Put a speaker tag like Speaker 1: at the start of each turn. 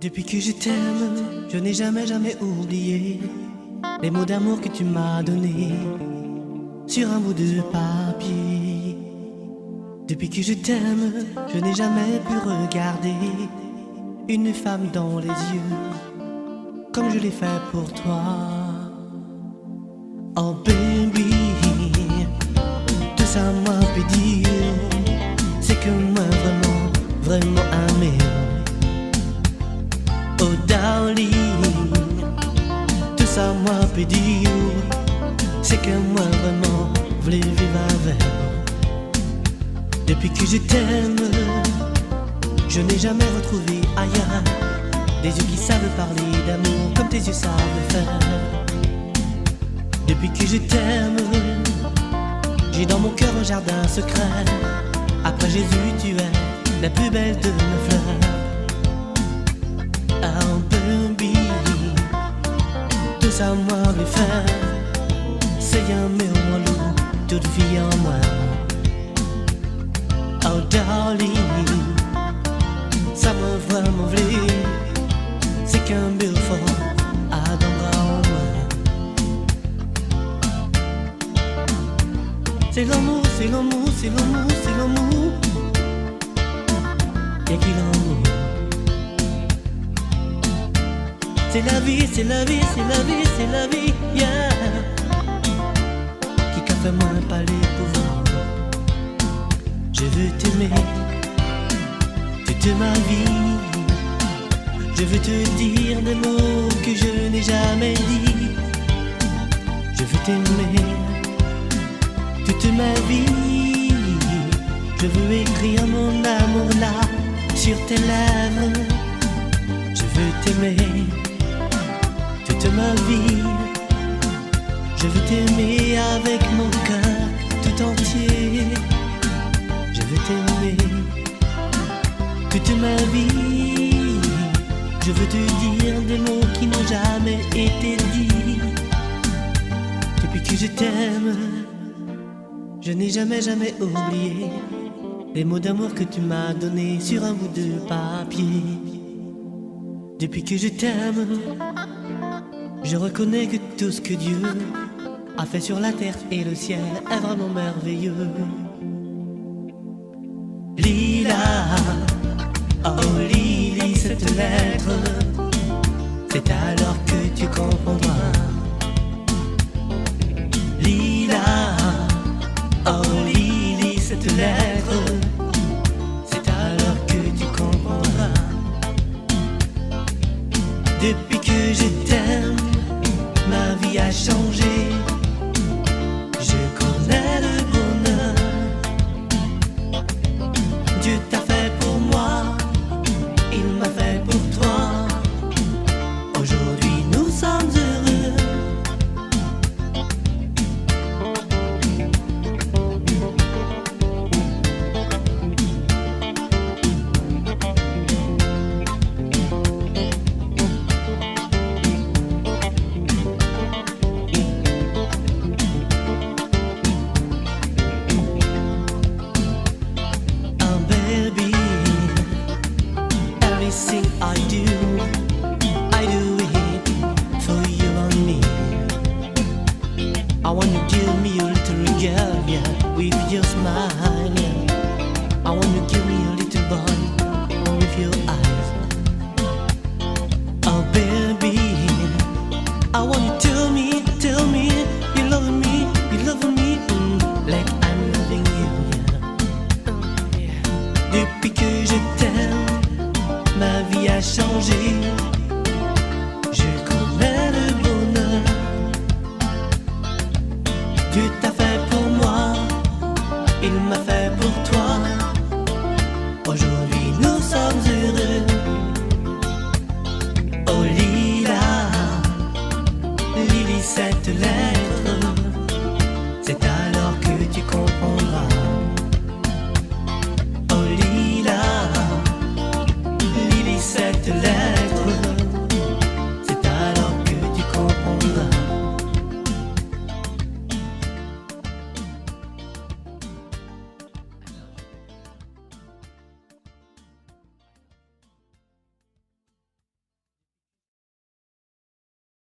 Speaker 1: Depuis que je t'aime, je n'ai jamais oublié les mots d'amour que tu m'as donnés sur un bout de papier. Depuis que je t'aime, je n'ai jamais pu regarder une femme dans les yeux comme je l'ai fait pour toi. Oh baby, tout ça moi peut dire, c'est que moi vraiment aimé. Oh darling, tout ça moi peut dire, c'est que moi vraiment voulais vivre avec. Depuis que je t'aime, je n'ai jamais retrouvé ailleurs des yeux qui savent parler d'amour comme tes yeux savent le faire. Depuis que je t'aime, j'ai dans mon cœur un jardin secret. Après Jésus, tu es la plus belle de mes fleurs. Oh baby, tout ça moi veut faire, c'est aimer au moins loup, toute vie en moi. Oh darling, ça m'a vraiment voulu, c'est qu'un beautiful Adam en moi. C'est l'amour, c'est l'amour, c'est l'amour, c'est l'amour. Y'a qui l'amour? C'est la vie, c'est la vie, c'est la vie, c'est la vie, yeah. Qui qu'a fait moi pas les pouvoirs. Je veux t'aimer toute ma vie. Je veux te dire des mots que je n'ai jamais dit. Je veux t'aimer toute ma vie. Je veux écrire mon amour là sur tes lèvres. Je veux t'aimer toute ma vie. Je veux t'aimer avec mon cœur tout entier. Je veux t'aimer toute ma vie. Je veux te dire des mots qui n'ont jamais été dits. Depuis que je t'aime, je n'ai jamais oublié les mots d'amour que tu m'as donnés sur un bout de papier. Depuis que je t'aime, je reconnais que tout ce que Dieu a fait sur la terre et le ciel est vraiment merveilleux. Lila, oh Lily, cette lettre, c'est alors que tu comprendras. Lila, oh Lily, cette lettre, c'est alors que tu comprendras. Depuis que je t'aime, ma vie a changé. Je connais le bonheur. Dieu t'a